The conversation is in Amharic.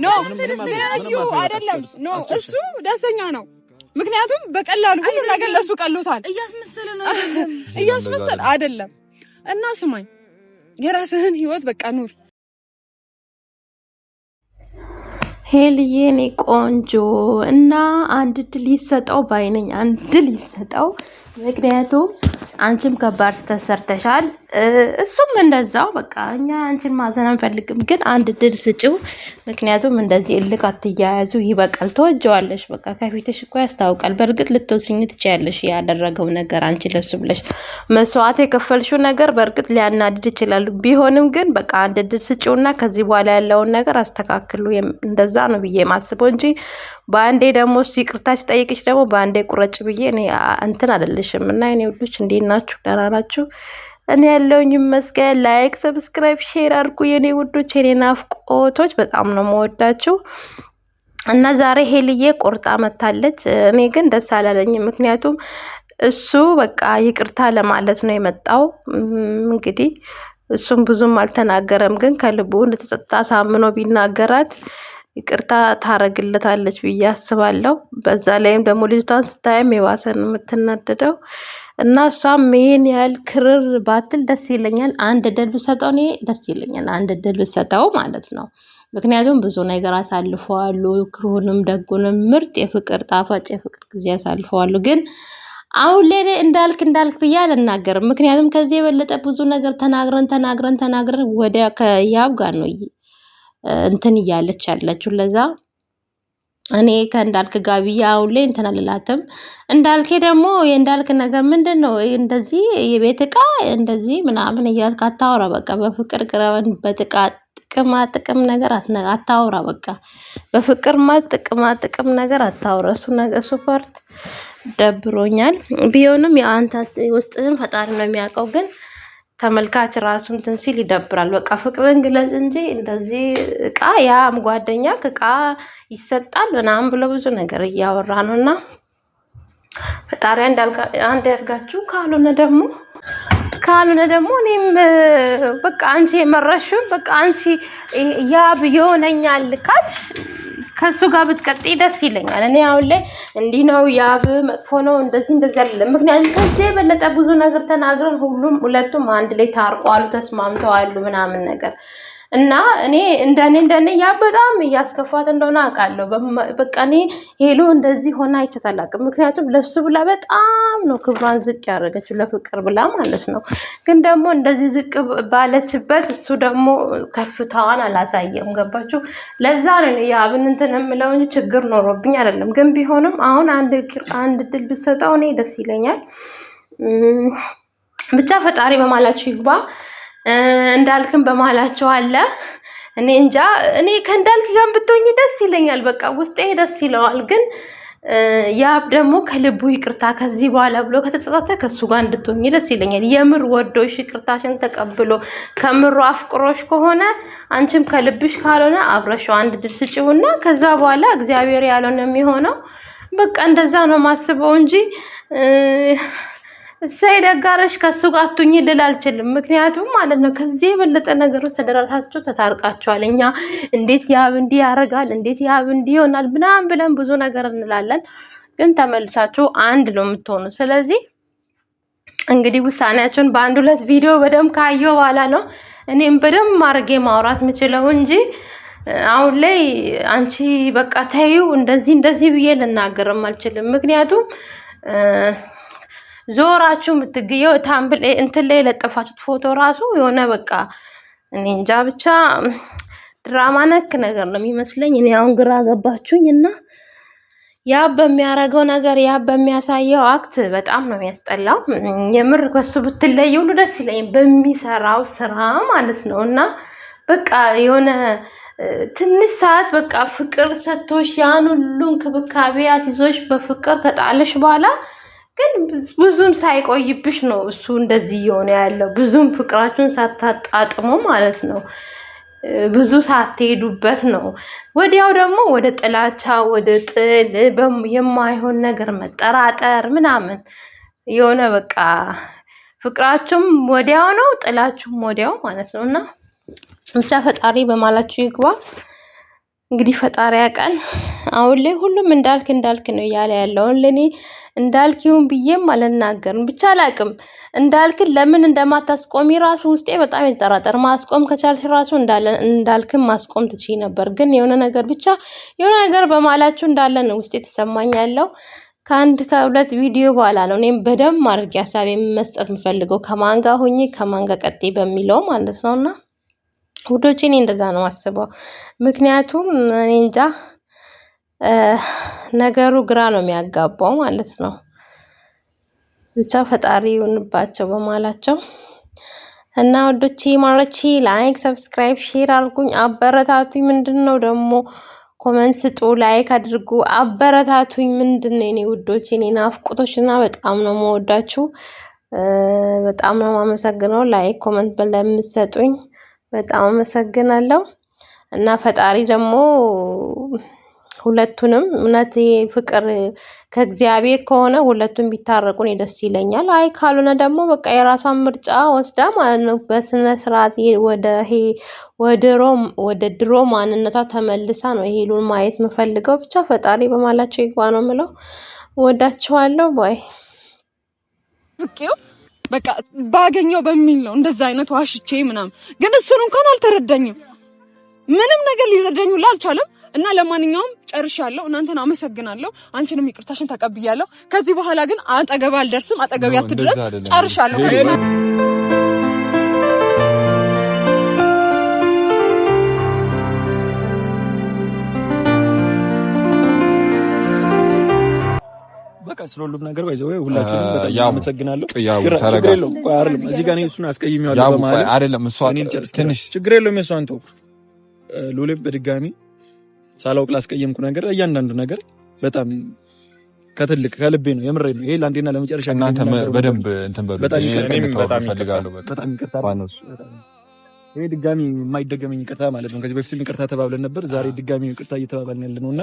ኖ ተለያዩ አይደለም ኖ እሱ ደስተኛ ነው ምክንያቱም በቀላሉ ሁሉ ነገር ለሱ ቀሎታል እያስመሰለ አይደለም እና ስማኝ የራስህን ህይወት በቃ ኑር ሄልዬ እኔ ቆንጆ እና አንድ ድል ይሰጠው ባይነኝ አንድ ድል ይሰጠው ምክንያቱም አንቺም ከባድ ተሰርተሻል እሱም እንደዛው በቃ እኛ አንቺን ማዘን አንፈልግም ግን አንድ ድል ስጪው ምክንያቱም እንደዚህ እልክ አትያያዙ ይበቃል ተወጀዋለሽ በቃ ከፊትሽ እኮ ያስታውቃል በርግጥ ልትወስኝ ትችያለሽ ያደረገው ነገር አንቺ ለሱ ብለሽ መስዋዕት የከፈልሽው ነገር በርግጥ ሊያናድድ ይችላል ቢሆንም ግን በቃ አንድ ድል ስጪውና ከዚህ በኋላ ያለውን ነገር አስተካክሉ እንደዛ ነው ብዬ ማስበው እንጂ ባንዴ ደግሞ እሱ ይቅርታ ሲጠይቅሽ ደግሞ ባንዴ ቁረጭ ብዬ እኔ እንትን አይደለሽም እና እኔ ሁሉች እንዴት ናችሁ ደህና ናችሁ እኔ ያለውኝ መስገን ላይክ ሰብስክራይብ ሼር አድርጉ የኔ ውዶች የኔ ናፍቆቶች በጣም ነው የምወዳችሁ እና ዛሬ ሄልዬ ቆርጣ መታለች እኔ ግን ደስ አላለኝም ምክንያቱም እሱ በቃ ይቅርታ ለማለት ነው የመጣው እንግዲህ እሱም ብዙም አልተናገረም ግን ከልቡ እንደተጸጸተ ሳምኖ ቢናገራት ይቅርታ ታረግለታለች ብዬ አስባለሁ በዛ ላይም ደግሞ ልጅቷን ስታየም የዋሰ ነው የምትናደደው እና እሷም ይሄን ያህል ክርር ባትል ደስ ይለኛል አንድ ድል ብሰጠው እኔ ደስ ይለኛል አንድ ድል ብሰጠው ማለት ነው ምክንያቱም ብዙ ነገር አሳልፈዋሉ ክፉንም ደጉንም ምርጥ የፍቅር ጣፋጭ የፍቅር ጊዜ አሳልፈዋሉ ግን አሁን ላይ እንዳልክ ብዬ አልናገርም ምክንያቱም ከዚህ የበለጠ ብዙ ነገር ተናግረን ወደ ከያብ ጋር ነው እንትን እያለች ያለችው ለዛ እኔ ከእንዳልክ ጋር ብዬ አሁን ላይ እንትን አልላትም እንዳልክ ደግሞ የእንዳልክ ነገር ምንድነው እንደዚህ የቤት ዕቃ እንደዚህ ምናምን እያልክ አታውራ በቃ በፍቅር ቅረበን ጥቅም ነገር አታውራ በቃ በፍቅር ማለት ጥቅም ነገር አታውራ እሱ ፓርት ደብሮኛል ቢሆንም የአንተ ውስጥህን ፈጣሪ ነው የሚያውቀው ግን ተመልካች ራሱ እንትን ሲል ይደብራል በቃ ፍቅርን ግለጽ እንጂ እንደዚህ ዕቃ ያም ጓደኛ ዕቃ ይሰጣል ምናምን ብሎ ብዙ ነገር እያወራ ነውና ፈጣሪ አንድ ያርጋችሁ ካልሆነ ደግሞ እኔም በቃ አንቺ የመረሽው በቃ አንቺ ያብ ይሆነኛል ካልሽ ከሱ ጋር ብትቀጥይ ደስ ይለኛል እኔ አሁን ላይ እንዲህ ነው ያብ መጥፎ ነው እንደዚህ አይደለም ምክንያቱም ከዚህ የበለጠ ብዙ ነገር ተናግረን ሁለቱም አንድ ላይ ታርቀዋል ተስማምተዋል ምናምን ነገር እና እኔ እንደኔ ያብ በጣም ያስከፋት እንደሆነ አውቃለሁ በቃ እኔ ሄሎ እንደዚህ ሆና አይቻታላቅም ምክንያቱም ለሱ ብላ በጣም ነው ክብሯን ዝቅ ያደረገችው ለፍቅር ብላ ማለት ነው ግን ደግሞ እንደዚህ ዝቅ ባለችበት እሱ ደግሞ ከፍታዋን አላሳየም ገባችሁ ለዛ ነው ያብን እንትን የምለው እንጂ ችግር ኖሮብኝ አይደለም ግን ቢሆንም አሁን አንድ ድል ብሰጠው እኔ ደስ ይለኛል ብቻ ፈጣሪ በማላችሁ ይግባ እንዳልክም በመሃላቸው አለ እኔ እንጃ እኔ ከእንዳልክ ጋር ብትሆኚ ደስ ይለኛል በቃ ውስጤ ደስ ይለዋል ግን ያብ ደግሞ ከልቡ ይቅርታ ከዚህ በኋላ ብሎ ከተጸጸተ ከሱ ጋር እንድትሆኚ ደስ ይለኛል የምር ወዶሽ ይቅርታሽን ተቀብሎ ከምሩ አፍቅሮሽ ከሆነ አንቺም ከልብሽ ካልሆነ አብረሽው አንድ ድል ስጪውና ከዛ በኋላ እግዚአብሔር ያለው ነው የሚሆነው በቃ እንደዛ ነው ማስበው እንጂ ደጋረሽ ከሱ ጋር አትሁኚ ልል አልችልም ምክንያቱም ማለት ነው ከዚህ የበለጠ ነገር ውስጥ ተደራርታችሁ ተታርቃችኋል እኛ እንዴት ያብ እንዲህ ያረጋል እንዴት ያብ እንዲህ ይሆናል ምናምን ብለን ብዙ ነገር እንላለን ግን ተመልሳችሁ አንድ ነው የምትሆኑ ስለዚህ እንግዲህ ውሳኔያችሁን በአንድ ሁለት ቪዲዮ በደንብ ካየው በኋላ ነው እኔም በደንብ ማርጌ ማውራት የምችለው እንጂ አሁን ላይ አንቺ በቃ ተይው እንደዚህ ብዬ ልናገርም አልችልም ምክንያቱም ዞራችሁ ምትገየው ታምብል እንትን ላይ ለጠፋችሁት ፎቶ ራሱ የሆነ በቃ እኔ እንጃ ብቻ ድራማ ነክ ነገር ነው የሚመስለኝ እኔ አሁን ግራ ገባችሁኝና ያ በሚያረጋው ነገር ያ በሚያሳየው አክት በጣም ነው የሚያስጠላው የምር ከሱ ብትለይ ሁሉ ደስ ይለኝ በሚሰራው ስራ ማለት ነውና በቃ የሆነ ትንሽ ሰዓት በቃ ፍቅር ሰጥቶሽ ያን ሁሉ እንክብካቤ አሲዞሽ በፍቅር ከጣለሽ በኋላ ግን ብዙም ሳይቆይብሽ ነው እሱ እንደዚህ የሆነ ያለው ብዙም ፍቅራችሁን ሳታጣጥሙ ማለት ነው ብዙ ሳትሄዱበት ነው ወዲያው ደግሞ ወደ ጥላቻ ወደ ጥል የማይሆን ነገር መጠራጠር ምናምን የሆነ በቃ ፍቅራችሁም ወዲያው ነው ጥላችሁም ወዲያው ማለት ነውና ብቻ ፈጣሪ በማላችሁ ይግባ እንግዲህ ፈጣሪ ያውቃል። አሁን ላይ ሁሉም እንዳልክ ነው እያለ ያለው። ለኔ እንዳልኪውን ብዬም አልናገርም ብቻ አላቅም። እንዳልክን ለምን እንደማታስቆሚ ራሱ ውስጤ በጣም ይጠራጠር። ማስቆም ከቻልሽ ራሱ እንዳልክን ማስቆም ትችይ ነበር። ግን የሆነ ነገር በማላችሁ እንዳለ ነው ውስጤ ተሰማኝ ያለው። ከሁለት ቪዲዮ በኋላ ነው እኔም በደንብ አድርጌ ሀሳብ መስጠት የምፈልገው ከማን ጋር ሆኜ ከማን ጋር ቀጤ በሚለው ማለት ነውና ውዶቼ እኔ እንደዛ ነው አስበው። ምክንያቱም እኔ እንጃ ነገሩ ግራ ነው የሚያጋባው ማለት ነው። ብቻ ፈጣሪ ይሁንባቸው በማላቸው እና ውዶቼ ማሮቼ ላይክ፣ ሰብስክራይብ፣ ሼር አድርጉኝ፣ አበረታቱኝ። ምንድነው ደግሞ ኮሜንት ስጡ፣ ላይክ አድርጉ፣ አበረታቱኝ። ምንድነው የኔ ውዶቼ የኔ ናፍቆቶችና በጣም ነው የምወዳችሁ፣ በጣም ነው የማመሰግነው። ላይክ ኮሜንት ለምትሰጡኝ በጣም አመሰግናለሁ። እና ፈጣሪ ደግሞ ሁለቱንም እውነት ፍቅር ከእግዚአብሔር ከሆነ ሁለቱም ቢታረቁ ደስ ይለኛል። አይ ካልሆነ ደግሞ በቃ የራሷን ምርጫ ወስዳ ማለት ነው በስነ ስርዓት ወደ ድሮ ማንነቷ ተመልሳ ነው ሄሉን ማየት የምፈልገው። ብቻ ፈጣሪ በማላቸው ይግባ ነው የምለው። ወዳችኋለሁ ባይ በቃ ባገኘው በሚል ነው እንደዛ አይነት ዋሽቼ ምናምን። ግን እሱን እንኳን አልተረዳኝም፣ ምንም ነገር ሊረዳኝ አልቻለም። እና ለማንኛውም ጨርሻለሁ። እናንተን አመሰግናለሁ። አንቺንም ይቅርታሽን ተቀብያለሁ። ከዚህ በኋላ ግን አጠገብ አልደርስም፣ አጠገብ ያትድረስ። ጨርሻለሁ። በቃ ስለሁሉም ነገር ባይዘው ሁላችሁንም በጣም አመሰግናለሁ። ችግር የለውም። አይደለም እዚህ ጋር እሱን አስቀይሜዋለሁ በማለት አይደለም። እሷ ትንሽ ችግር የለውም። እሷን ተው ሉሌ በድጋሚ ሳላውቅ ላስቀየምኩ ነገር እያንዳንዱ ነገር በጣም ከልቤ ነው፣ የምሬ ነው። ይሄ ለአንዴና ለመጨረሻ እናንተ በደንብ እንትን በሉ። በጣም ፈልጋለሁ። በጣም ይቅርታ ባነሱ ይሄ ድጋሚ የማይደገመኝ ይቅርታ ማለት ነው። ከዚህ በፊትም ይቅርታ ተባብለን ነበር። ዛሬ ድጋሚ ይቅርታ እየተባባልን ያለ ነውና